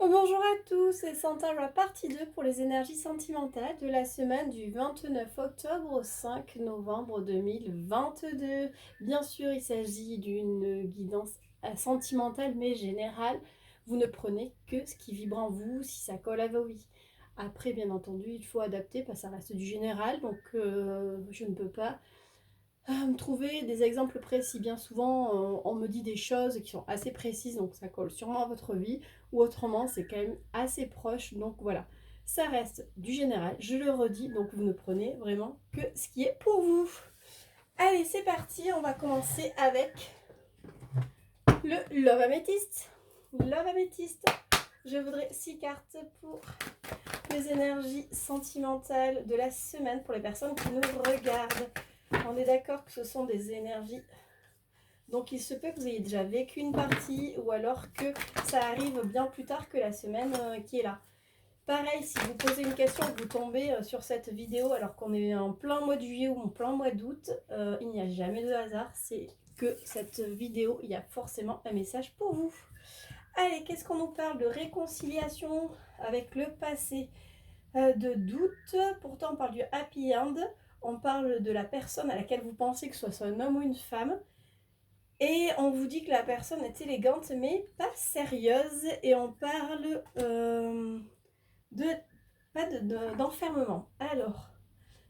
Oh, bonjour à tous, c'est Santara partie 2 pour les énergies sentimentales de la semaine du 29 octobre au 5 novembre 2022. Bien sûr, il s'agit d'une guidance sentimentale mais générale. Vous ne prenez que ce qui vibre en vous, si ça colle à vos vies. Après, bien entendu, il faut adapter, parce que ça reste du général, donc je ne peux pas me trouver des exemples précis. Bien souvent, on me dit des choses qui sont assez précises, donc ça colle sûrement à votre vie, ou autrement, c'est quand même assez proche. Donc voilà, ça reste du général, je le redis, donc vous ne prenez vraiment que ce qui est pour vous. Allez, c'est parti, on va commencer avec le Love Amethyst. Love Amethyst, je voudrais 6 cartes pour les énergies sentimentales de la semaine pour les personnes qui nous regardent. On est d'accord que ce sont des énergies, donc il se peut que vous ayez déjà vécu une partie ou alors que ça arrive bien plus tard que la semaine qui est là. Pareil, si vous posez une question et que vous tombez sur cette vidéo alors qu'on est en plein mois de juillet ou en plein mois d'août, il n'y a jamais de hasard, c'est que cette vidéo, il y a forcément un message pour vous. Allez, qu'est-ce qu'on nous parle de réconciliation avec le passé, de doute, pourtant on parle du happy end, on parle de la personne à laquelle vous pensez que ce soit un homme ou une femme, et on vous dit que la personne est élégante mais pas sérieuse, et on parle de pas d'enfermement. Alors,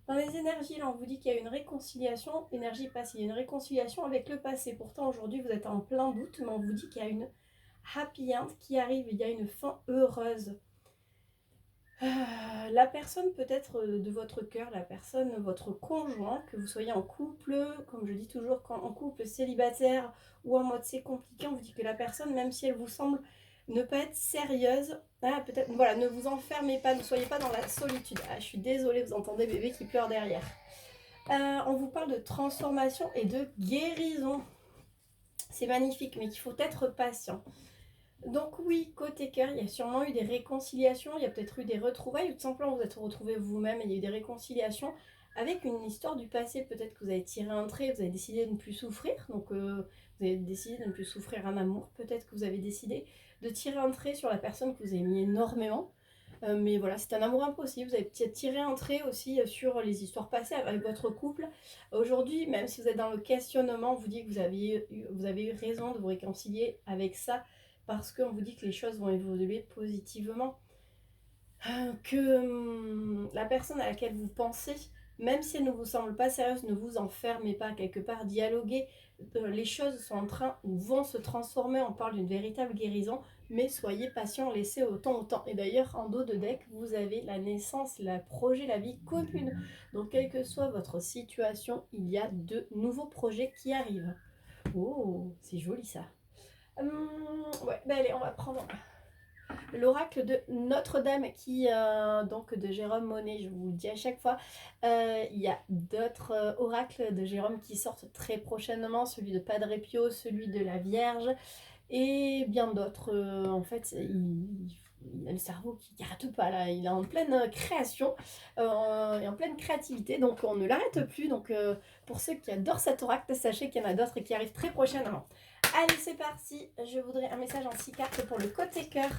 dans les énergies, là, on vous dit qu'il y a une réconciliation, énergie passée, il y a une réconciliation avec le passé. Pourtant, aujourd'hui, vous êtes en plein doute, mais on vous dit qu'il y a une happy end qui arrive, il y a une fin heureuse. La personne peut-être de votre cœur, la personne, votre conjoint, que vous soyez en couple, comme je dis toujours, quand en couple célibataire ou en mode c'est compliqué, on vous dit que la personne, même si elle vous semble ne pas être sérieuse, peut-être, voilà, ne vous enfermez pas, ne soyez pas dans la solitude. Je suis désolée, vous entendez bébé qui pleure derrière. On vous parle de transformation et de guérison. C'est magnifique, mais il faut être patient. Donc oui, côté cœur, il y a sûrement eu des réconciliations, il y a peut-être eu des retrouvailles, ou tout simplement vous êtes retrouvés vous-même et il y a eu des réconciliations avec une histoire du passé. Peut-être que vous avez tiré un trait, vous avez décidé de ne plus souffrir, donc vous avez décidé de ne plus souffrir un amour. Peut-être que vous avez décidé de tirer un trait sur la personne que vous aimiez énormément. Mais voilà, c'est un amour impossible. Vous avez peut-être tiré un trait aussi sur les histoires passées avec votre couple. Aujourd'hui, même si vous êtes dans le questionnement, on vous dit que vous avez eu raison de vous réconcilier avec ça, parce qu'on vous dit que les choses vont évoluer positivement. Que la personne à laquelle vous pensez, même si elle ne vous semble pas sérieuse, ne vous enfermez pas quelque part, dialoguez. Les choses sont en train ou vont se transformer, on parle d'une véritable guérison, mais soyez patient, laissez au temps. Et d'ailleurs, en dos de deck, vous avez la naissance, le projet, la vie commune. Donc, quelle que soit votre situation, il y a de nouveaux projets qui arrivent. Oh, c'est joli ça. Ouais, ben allez, on va prendre l'oracle de Notre-Dame donc de Jérôme Monet. Je vous le dis à chaque fois, il y a d'autres oracles de Jérôme qui sortent très prochainement, celui de Padre Pio, celui de la Vierge et bien d'autres. En fait, il a le cerveau qui n'arrête pas là, il est en pleine création et en pleine créativité, donc on ne l'arrête plus. Donc pour ceux qui adorent cet oracle, sachez qu'il y en a d'autres qui arrivent très prochainement. Allez, c'est parti, je voudrais un message en 6 cartes pour le côté cœur.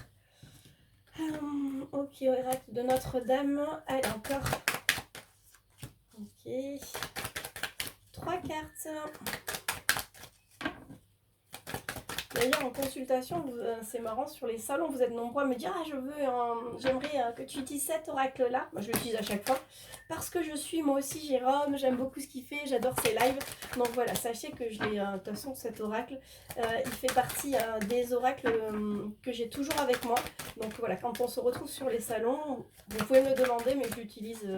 Ok, oracle de Notre-Dame. Allez, encore. Ok. 3 cartes. D'ailleurs, en consultation, c'est marrant, sur les salons, vous êtes nombreux à me dire: ah, j'aimerais que tu utilises cet oracle-là. Moi, je l'utilise à chaque fois parce que je suis moi aussi Jérôme, j'aime beaucoup ce qu'il fait, j'adore ses lives. Donc voilà, sachez que je l'ai, de toute façon, cet oracle, il fait partie des oracles que j'ai toujours avec moi. Donc voilà, quand on se retrouve sur les salons, vous pouvez me demander, mais je l'utilise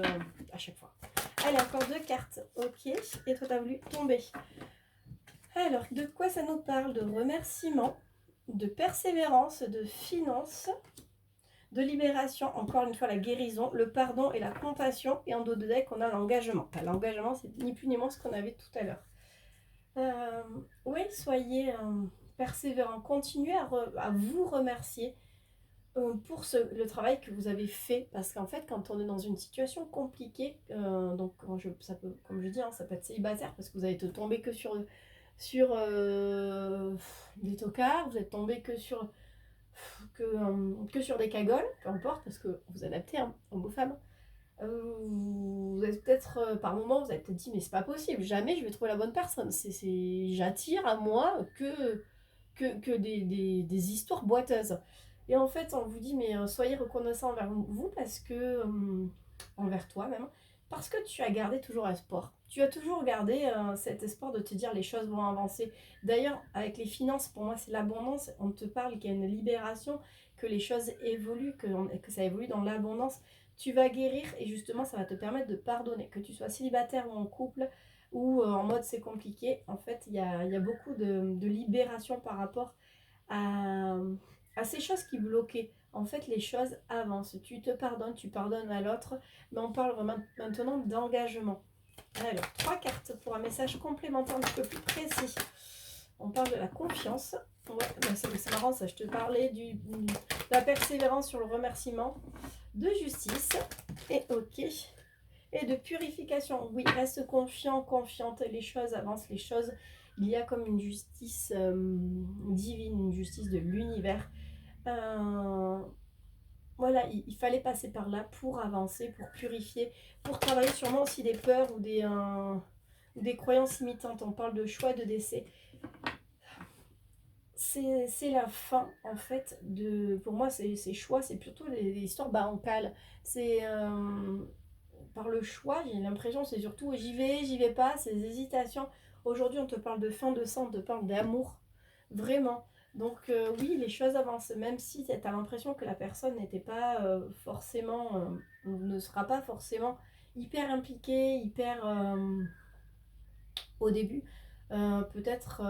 à chaque fois. Allez, encore 2 cartes. Ok, et toi, t'as voulu tomber. Alors, de quoi ça nous parle? De remerciement, de persévérance, de finances, de libération, encore une fois la guérison, le pardon et la compassion. Et en dos de deck, on a l'engagement. Enfin, l'engagement, c'est ni plus ni moins ce qu'on avait tout à l'heure. Oui, soyez persévérants, continuez à vous remercier pour le travail que vous avez fait. Parce qu'en fait, quand on est dans une situation compliquée, donc ça peut, comme je dis, ça peut être célibataire parce que vous avez été tombé que sur des tocards, vous êtes tombé que sur que sur des cagoles, peu importe, parce que vous adaptez, hein, homme ou femme. Vous êtes peut-être, par moment, vous avez peut-être dit, mais c'est pas possible, jamais je vais trouver la bonne personne. J'attire à moi que des histoires boiteuses. Et en fait, on vous dit, mais soyez reconnaissant envers vous parce que, envers toi même, parce que tu as gardé toujours espoir. Tu as toujours gardé cet espoir de te dire les choses vont avancer. D'ailleurs, avec les finances, pour moi, c'est l'abondance. On te parle qu'il y a une libération, que les choses évoluent, que ça évolue dans l'abondance. Tu vas guérir et justement, ça va te permettre de pardonner. Que tu sois célibataire ou en couple, ou en mode c'est compliqué, en fait, il y a beaucoup de libération par rapport à, à ces choses qui bloquaient. En fait, les choses avancent. Tu te pardonnes, tu pardonnes à l'autre, mais on parle vraiment maintenant d'engagement. Alors, 3 cartes pour un message complémentaire un petit peu plus précis. On parle de la confiance. Ouais, bah c'est marrant ça, je te parlais de la persévérance sur le remerciement, de justice, et ok, et de purification. Oui, reste confiant, confiante, les choses avancent, les choses, il y a comme une justice divine, une justice de l'univers. Voilà, il fallait passer par là pour avancer, pour purifier, pour travailler sûrement aussi des peurs ou des croyances limitantes. On parle de choix, de décès. C'est la fin, en fait, pour moi, ces choix, c'est plutôt des histoires bancales. C'est par le choix, j'ai l'impression, c'est surtout j'y vais pas, ces hésitations. Aujourd'hui, on te parle de fin de sang, on te parle d'amour, vraiment. Donc oui, les choses avancent, même si tu as l'impression que la personne n'était pas forcément, ne sera pas forcément hyper impliquée, hyper au début, peut-être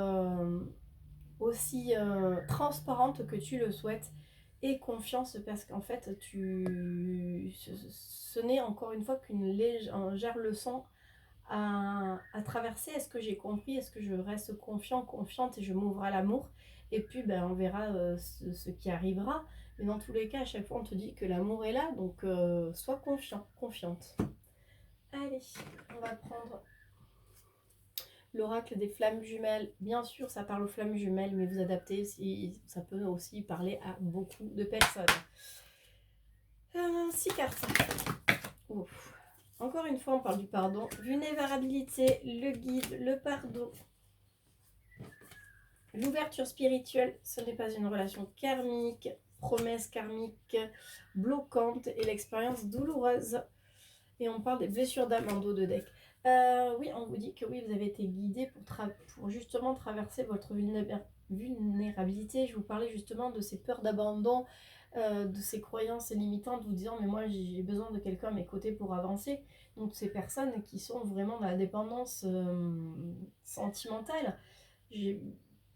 aussi transparente que tu le souhaites et confiance parce qu'en fait ce n'est encore une fois qu'une légère leçon à traverser. Est-ce que j'ai compris? Est-ce que je reste confiant, confiante et je m'ouvre à l'amour? Et puis ben, on verra ce qui arrivera. Mais dans tous les cas, à chaque fois on te dit que l'amour est là, donc sois confiant, confiante. Allez, on va prendre l'oracle des flammes jumelles. Bien sûr, ça parle aux flammes jumelles, mais vous adaptez, ça peut aussi parler à beaucoup de personnes. 6 cartes. Ouf. Encore une fois, on parle du pardon. Vulnérabilité, le guide, le pardon. L'ouverture spirituelle, ce n'est pas une relation karmique, promesse karmique bloquante et l'expérience douloureuse. Et on parle des blessures d'âme en dos de deck. Oui, on vous dit que oui, vous avez été guidé pour justement traverser votre vulnérabilité. Je vous parlais justement de ces peurs d'abandon, de ces croyances limitantes, vous disant mais moi j'ai besoin de quelqu'un à mes côtés pour avancer. Donc ces personnes qui sont vraiment dans la dépendance sentimentale.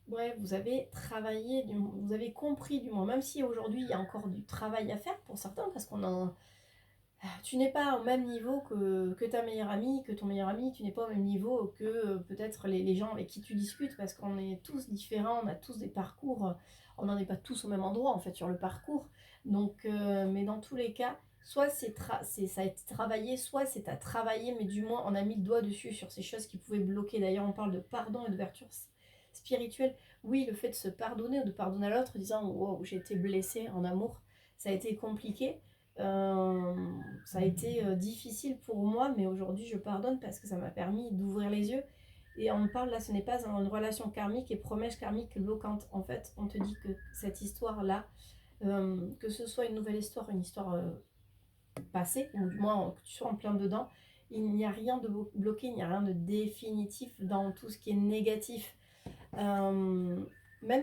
Ouais, vous avez travaillé, vous avez compris du moins, même si aujourd'hui il y a encore du travail à faire pour certains, parce qu'on a tu n'es pas au même niveau que ta meilleure amie, que ton meilleur ami, tu n'es pas au même niveau que peut-être les gens avec qui tu discutes, parce qu'on est tous différents, on a tous des parcours, on n'en est pas tous au même endroit en fait sur le parcours. Donc, mais dans tous les cas, soit ça a été travaillé, soit c'est à travailler, mais du moins on a mis le doigt dessus sur ces choses qui pouvaient bloquer. D'ailleurs, on parle de pardon et d'ouverture spirituelle. Oui, le fait de se pardonner ou de pardonner à l'autre, disant wow, j'ai été blessée en amour, ça a été compliqué. Ça a été difficile pour moi, mais aujourd'hui je pardonne parce que ça m'a permis d'ouvrir les yeux. Et on parle là, ce n'est pas une relation karmique et promesse karmique bloquante. En fait, on te dit que cette histoire-là, que ce soit une nouvelle histoire, une histoire passée, ou du moins que tu sois en plein dedans, il n'y a rien de bloqué, il n'y a rien de définitif dans tout ce qui est négatif. Même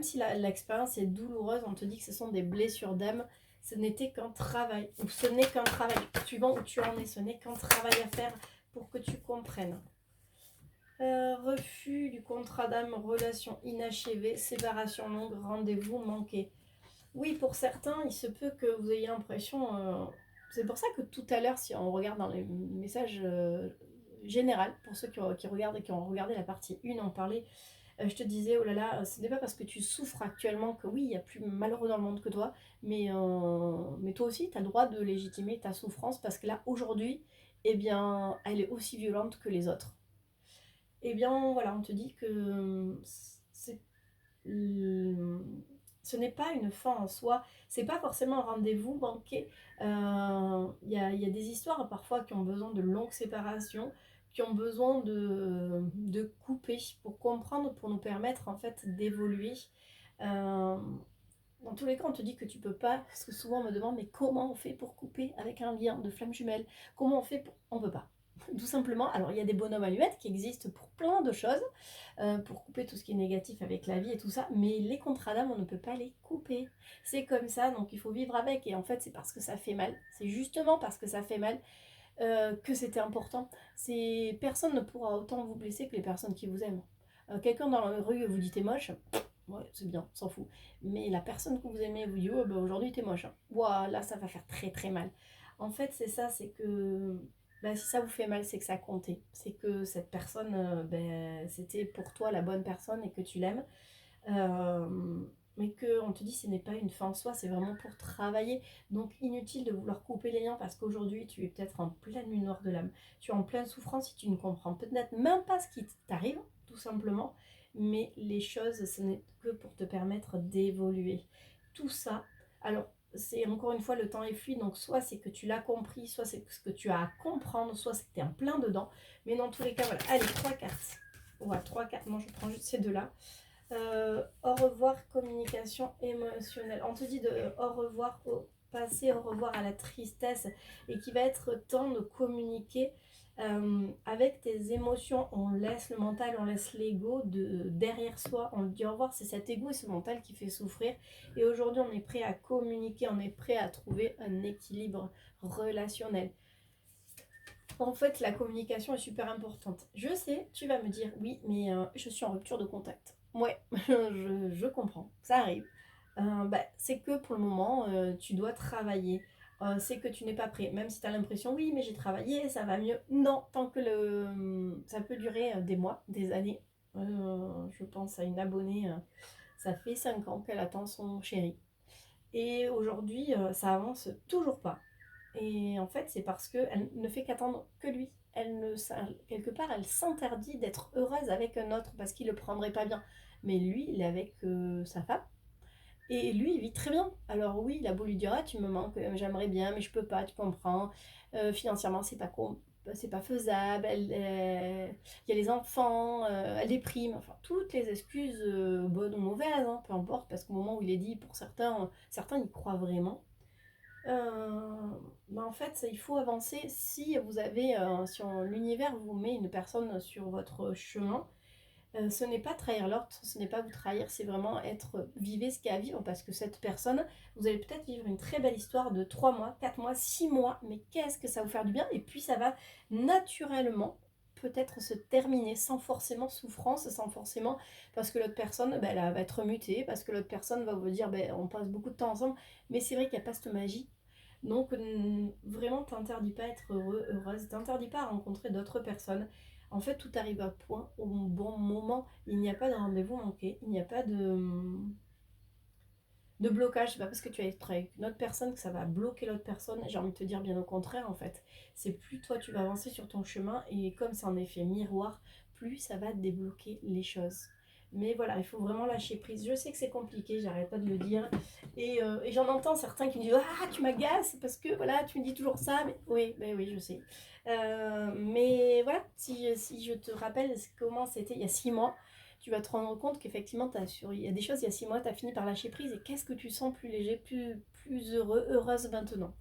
si l'expérience est douloureuse, on te dit que ce sont des blessures d'âme. Ce n'était qu'un travail, ou ce n'est qu'un travail, suivant où tu en es, ce n'est qu'un travail à faire pour que tu comprennes. Refus du contrat d'âme, relation inachevée, séparation longue, rendez-vous manqué. Oui, pour certains, il se peut que vous ayez l'impression... c'est pour ça que tout à l'heure, si on regarde dans les messages généraux, pour ceux qui regardent et qui ont regardé la partie 1, on parlait... je te disais, oh là là, ce n'est pas parce que tu souffres actuellement que oui, il y a plus malheureux dans le monde que toi, mais toi aussi, tu as le droit de légitimer ta souffrance parce que là, aujourd'hui, eh bien, elle est aussi violente que les autres. Eh bien, voilà, on te dit que c'est ce n'est pas une fin en soi, c'est pas forcément un rendez-vous manqué. Il y a des histoires parfois qui ont besoin de longues séparations, qui ont besoin de couper pour comprendre, pour nous permettre en fait d'évoluer. Euh, dans tous les cas, on te dit que tu peux pas, parce que souvent on me demande, mais comment on fait pour couper avec un lien de flamme jumelle? Comment on fait pour... On peut pas. Tout simplement, alors il y a des bonhommes allumettes qui existent pour plein de choses, pour couper tout ce qui est négatif avec la vie et tout ça, mais les contrats d'âme, on ne peut pas les couper. C'est comme ça, donc il faut vivre avec, et en fait c'est parce que ça fait mal, c'est justement parce que ça fait mal que c'était important. Personne ne pourra autant vous blesser que les personnes qui vous aiment. Quelqu'un dans la rue vous dit t'es moche, ouais, c'est bien, s'en fout. Mais la personne que vous aimez vous dit oh, bah, aujourd'hui t'es moche. Hein. Ouah, là ça va faire très très mal. En fait, c'est ça, c'est que bah, si ça vous fait mal, c'est que ça comptait. C'est que cette personne, c'était pour toi la bonne personne et que tu l'aimes. Euh, mais qu'on te dit ce n'est pas une fin en soi, c'est vraiment pour travailler. Donc inutile de vouloir couper les liens parce qu'aujourd'hui tu es peut-être en pleine nuit noire de l'âme. Tu es en pleine souffrance si tu ne comprends peut-être même pas ce qui t'arrive, tout simplement. Mais les choses, ce n'est que pour te permettre d'évoluer. Tout ça, alors c'est encore une fois le temps est fluide, donc soit c'est que tu l'as compris, soit c'est ce que tu as à comprendre, soit c'est que tu es en plein dedans. Mais dans tous les cas, voilà. Allez, trois cartes. Voilà, trois cartes. Moi je prends juste ces deux-là. Au revoir, communication émotionnelle. On te dit de au revoir au passé, au revoir à la tristesse et qu'il va être temps de communiquer avec tes émotions. On laisse le mental, on laisse l'ego derrière soi. On dit au revoir, c'est cet ego et ce mental qui fait souffrir. Et aujourd'hui, on est prêt à communiquer, on est prêt à trouver un équilibre relationnel. En fait, la communication est super importante. Je sais, tu vas me dire, oui, mais je suis en rupture de contact. Ouais, je comprends, ça arrive. C'est que pour le moment, tu dois travailler. C'est que tu n'es pas prêt. Même si tu as l'impression, oui, mais j'ai travaillé, ça va mieux. Non, tant que ça peut durer des mois, des années. Je pense à une abonnée, ça fait 5 ans qu'elle attend son chéri. Et aujourd'hui, ça avance toujours pas. Et en fait, c'est parce qu'elle ne fait qu'attendre que lui. Quelque part, elle s'interdit d'être heureuse avec un autre parce qu'il le prendrait pas bien. Mais lui, il est avec sa femme. Et lui, il vit très bien. Alors oui, il a beau lui dire, ah, tu me manques, j'aimerais bien, mais je peux pas, tu comprends. Financièrement, c'est pas faisable. Il y a les enfants, elle déprime. Enfin, toutes les excuses, bonnes ou mauvaises, hein, peu importe, parce qu'au moment où il est dit, pour certains, certains y croient vraiment. En fait, il faut avancer si vous avez, l'univers vous met une personne sur votre chemin. Ce n'est pas trahir l'autre, ce n'est pas vous trahir, c'est vraiment vivez ce qu'il y a à vivre parce que cette personne, vous allez peut-être vivre une très belle histoire de 3 mois, 4 mois, 6 mois, mais qu'est-ce que ça va vous faire du bien et puis ça va naturellement peut-être se terminer sans forcément souffrance, sans forcément parce que l'autre personne elle va être mutée, parce que l'autre personne va vous dire on passe beaucoup de temps ensemble, mais c'est vrai qu'il n'y a pas cette magie. Donc vraiment t'interdis pas à être heureux, heureuse, t'interdis pas à rencontrer d'autres personnes. En fait, tout arrive à point au bon moment. Il n'y a pas de rendez-vous manqué. Il n'y a pas de blocage. C'est pas parce que tu vas être avec une autre personne que ça va bloquer l'autre personne. J'ai envie de te dire bien au contraire, en fait. C'est plus toi, tu vas avancer sur ton chemin. Et comme c'est un effet miroir, plus ça va débloquer les choses. Mais voilà, il faut vraiment lâcher prise. Je sais que c'est compliqué, j'arrête pas de le dire. Et j'en entends certains qui me disent ah, tu m'agaces parce que voilà, tu me dis toujours ça. Mais oui, je sais. Mais voilà, si je te rappelle comment c'était il y a 6 mois, tu vas te rendre compte qu'effectivement, il y a des choses, il y a 6 mois, tu as fini par lâcher prise. Et qu'est-ce que tu sens plus léger, plus heureux, heureuse maintenant.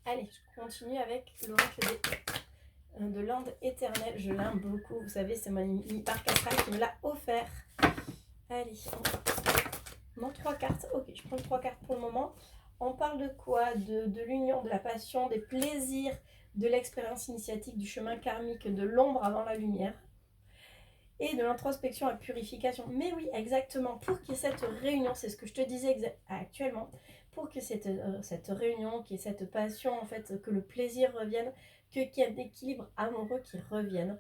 Allez, je continue avec l'oracle de l'Inde éternelle. Je l'aime beaucoup, vous savez, c'est mon arc astral qui me l'a offert. Allez, non, 3 cartes. Ok, je prends 3 cartes pour le moment. On parle de quoi? De l'union, de la passion, des plaisirs, de l'expérience initiatique, du chemin karmique, de l'ombre avant la lumière et de l'introspection à la purification. Mais oui, exactement, pour qu'il y ait cette réunion, c'est ce que je te disais actuellement, pour que cette réunion, qu'il y ait cette passion, en fait, que le plaisir revienne, qu'il y ait un équilibre amoureux qui revienne.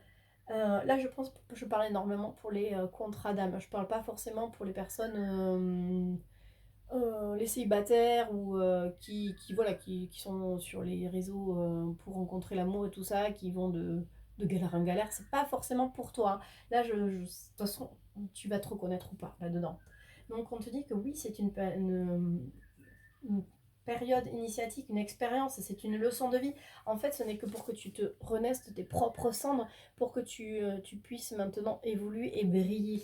Là, je pense que je parle énormément pour les contrats d'âme. Je parle pas forcément pour les personnes, les célibataires ou voilà, qui sont sur les réseaux pour rencontrer l'amour et tout ça, qui vont de galère en galère. C'est pas forcément pour toi. Hein. Là, de toute façon, tu vas te reconnaître ou pas là-dedans. Donc on te dit que oui, c'est une période initiatique, une expérience, c'est une leçon de vie. En fait, ce n'est que pour que tu te renaisses de tes propres cendres, pour que tu puisses maintenant évoluer et briller.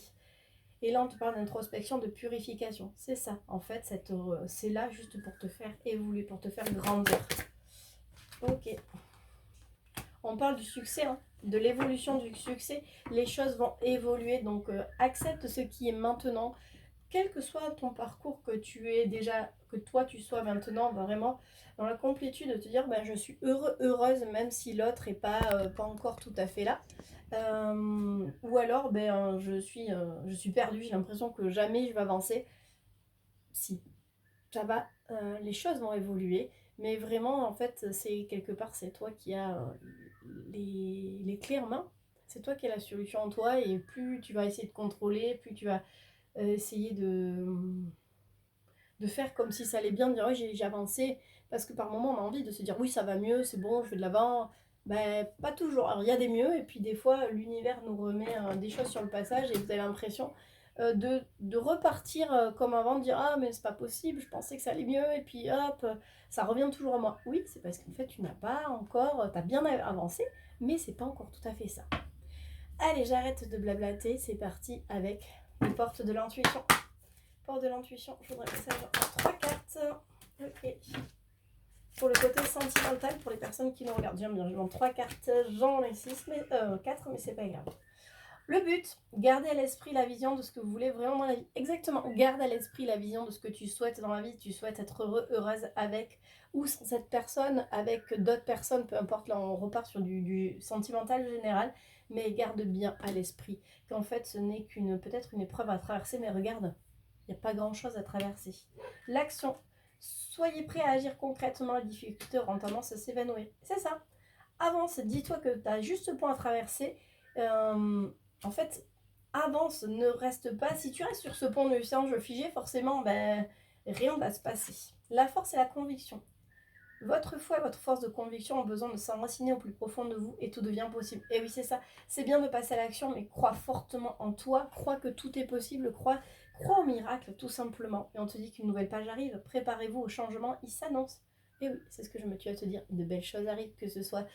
Et là, on te parle d'introspection, de purification. C'est ça, en fait, c'est là juste pour te faire évoluer, pour te faire grandir. Ok. On parle du succès, hein, de l'évolution du succès. Les choses vont évoluer, donc accepte ce qui est maintenant. Quel que soit ton parcours que tu es déjà, que toi tu sois maintenant vraiment dans la complétude de te dire ben, je suis heureux, heureuse même si l'autre n'est pas encore tout à fait là. Ou alors je suis perdue, j'ai l'impression que jamais je vais avancer. Si, ça va, les choses vont évoluer, mais vraiment en fait c'est quelque part c'est toi qui as les clés en main. C'est toi qui as la solution en toi et plus tu vas essayer de contrôler, plus tu vas essayer de faire comme si ça allait bien, de dire oui j'ai avancé, parce que par moment on a envie de se dire oui ça va mieux, c'est bon, je vais de l'avant. Ben, pas toujours. Alors il y a des mieux, et puis des fois l'univers nous remet des choses sur le passage et vous avez l'impression de repartir comme avant, de dire ah mais c'est pas possible, je pensais que ça allait mieux, et puis hop, ça revient toujours à moi. Oui, c'est parce qu'en fait tu n'as pas encore, tu as bien avancé, mais c'est pas encore tout à fait ça. Allez, j'arrête de blablater, c'est parti avec les portes de l'intuition. Porte de l'intuition, je voudrais que ça en 3 cartes. Ok. Pour le côté sentimental, pour les personnes qui nous regardent, j'aime bien, je vends 3 cartes, j'en ai 6, mais 4, mais c'est pas grave. Le but, garder à l'esprit la vision de ce que vous voulez vraiment dans la vie. Exactement, garde à l'esprit la vision de ce que tu souhaites dans la vie. Tu souhaites être heureux, heureuse avec ou sans cette personne, avec d'autres personnes, peu importe, là on repart sur du sentimental général, mais garde bien à l'esprit qu'en fait ce n'est qu'une peut-être une épreuve à traverser, mais regarde, il n'y a pas grand-chose à traverser. L'action, soyez prêts à agir concrètement, les difficultés auront tendance à s'évanouir. C'est ça. Avance, dis-toi que tu as juste ce point à traverser. En fait, avance, ne reste pas. Si tu restes sur ce pont de singe figé, forcément, ben, rien ne va se passer. La force et la conviction. Votre foi et votre force de conviction ont besoin de s'enraciner au plus profond de vous et tout devient possible. Et oui, c'est ça. C'est bien de passer à l'action, mais crois fortement en toi, crois que tout est possible, crois au miracle, tout simplement. Et on te dit qu'une nouvelle page arrive. Préparez-vous au changement, il s'annonce. Et oui, c'est ce que je me tue à te dire. De belles choses arrivent, que ce soit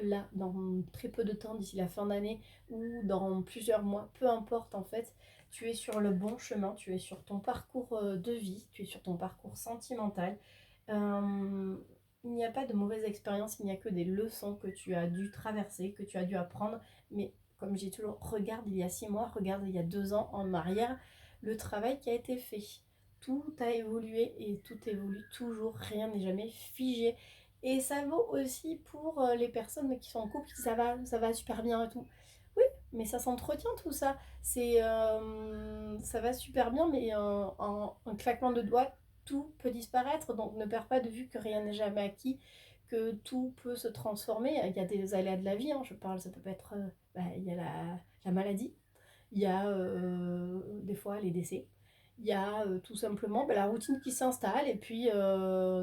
là, dans très peu de temps, d'ici la fin d'année, ou dans plusieurs mois, peu importe en fait. Tu es sur le bon chemin, tu es sur ton parcours de vie, tu es sur ton parcours sentimental. Euh, il n'y a pas de mauvaise expérience, il n'y a que des leçons que tu as dû traverser, que tu as dû apprendre. Mais comme j'ai toujours, regarde il y a 6 mois, regarde il y a 2 ans en arrière, le travail qui a été fait. Tout a évolué et tout évolue toujours, rien n'est jamais figé. Et ça vaut aussi pour les personnes qui sont en couple, qui ça va super bien et tout. Oui, mais ça s'entretient tout ça. Ça va super bien, mais en un claquement de doigts, tout peut disparaître. Donc ne perds pas de vue que rien n'est jamais acquis, que tout peut se transformer. Il y a des aléas de la vie, hein, je parle, ça peut être... il y a la maladie, il y a des fois les décès, il y a tout simplement la routine qui s'installe, et puis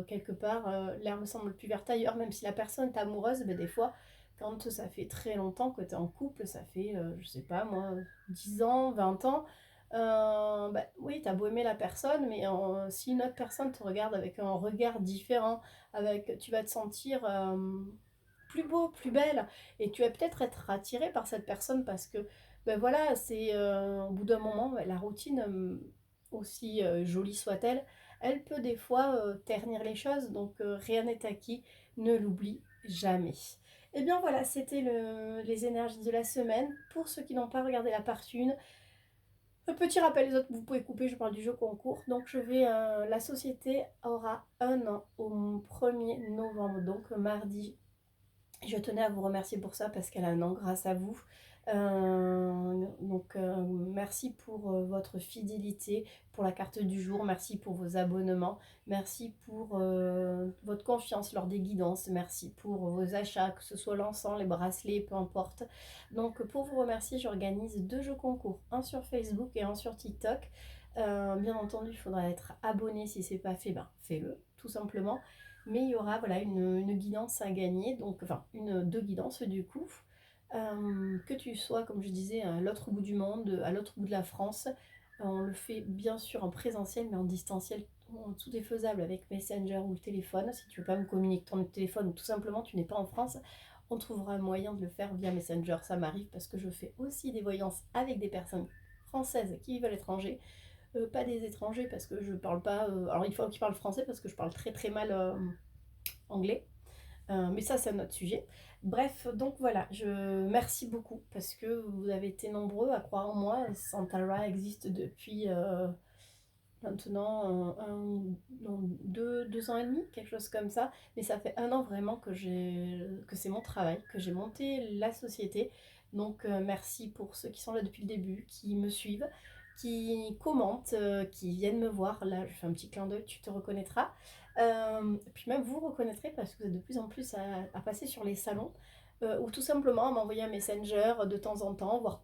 quelque part l'herbe semble plus verte ailleurs, même si la personne est amoureuse, des fois quand ça fait très longtemps que tu es en couple, ça fait je sais pas moi 10 ans, 20 ans, oui tu as beau aimer la personne, mais si une autre personne te regarde avec un regard différent, tu vas te sentir plus beau, plus belle, et tu vas peut-être être attiré par cette personne parce que voilà, c'est au bout d'un moment, la routine, aussi jolie soit-elle, elle peut des fois ternir les choses, donc rien n'est acquis, ne l'oublie jamais. Et bien voilà, c'était les énergies de la semaine. Pour ceux qui n'ont pas regardé la partie 1, un petit rappel, les autres, vous pouvez couper, je parle du jeu concours. Donc la société aura un an au 1er novembre, donc mardi. Je tenais à vous remercier pour ça parce qu'elle a un an grâce à vous. Merci pour votre fidélité, pour la carte du jour, merci pour vos abonnements, merci pour votre confiance lors des guidances, merci pour vos achats, que ce soit l'encens, les bracelets, peu importe. Donc pour vous remercier, j'organise 2 jeux concours, un sur Facebook et un sur TikTok. Bien entendu, il faudra être abonné. Si c'est pas fait, fais-le tout simplement. Mais il y aura voilà, une guidance à gagner, donc enfin deux guidances du coup. Que tu sois, comme je disais, à l'autre bout du monde, à l'autre bout de la France, On le fait bien sûr en présentiel, mais en distanciel, tout est faisable avec Messenger ou le téléphone. Si tu veux pas me communiquer ton téléphone ou tout simplement tu n'es pas en France, on trouvera un moyen de le faire via Messenger. Ça m'arrive parce que je fais aussi des voyances avec des personnes françaises qui vivent à l'étranger. Pas des étrangers parce que je parle pas. Alors il faut qu'ils parlent français parce que je parle très très mal anglais. Mais ça, c'est un autre sujet. Bref, donc voilà, je merci beaucoup parce que vous avez été nombreux à croire en moi. Santara existe depuis maintenant non, 2 ans et demi, quelque chose comme ça. Mais ça fait un an vraiment que c'est mon travail, que j'ai monté la société. Donc merci pour ceux qui sont là depuis le début, qui me suivent, qui commentent, qui viennent me voir. Là, je fais un petit clin d'œil, tu te reconnaîtras. Puis même vous reconnaîtrez parce que vous êtes de plus en plus à passer sur les salons ou tout simplement à m'envoyer un messenger de temps en temps, voire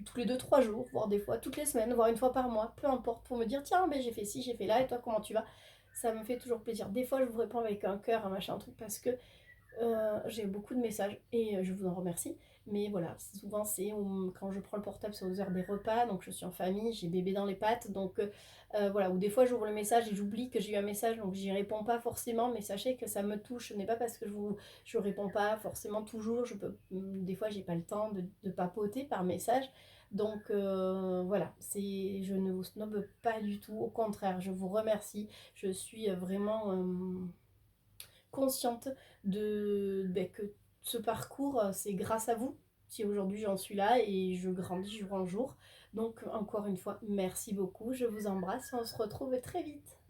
tous les 2 3 jours, voire des fois toutes les semaines, voire une fois par mois, peu importe, pour me dire tiens, ben, j'ai fait ci, j'ai fait là, et toi comment tu vas. Ça me fait toujours plaisir. Des fois, je vous réponds avec un cœur, un machin, un truc, parce que j'ai beaucoup de messages et je vous en remercie. Mais voilà, souvent c'est quand je prends le portable, c'est aux heures des repas, donc je suis en famille, j'ai bébé dans les pattes, donc voilà, ou des fois j'ouvre le message et j'oublie que j'ai eu un message, donc j'y réponds pas forcément, mais sachez que ça me touche. Ce n'est pas parce que je réponds pas forcément toujours, des fois j'ai pas le temps de papoter par message. Donc voilà, je ne vous snobe pas du tout, au contraire, je vous remercie. Je suis vraiment consciente que ce parcours, c'est grâce à vous si aujourd'hui j'en suis là et je grandis jour en jour. Donc encore une fois, merci beaucoup, je vous embrasse et on se retrouve très vite.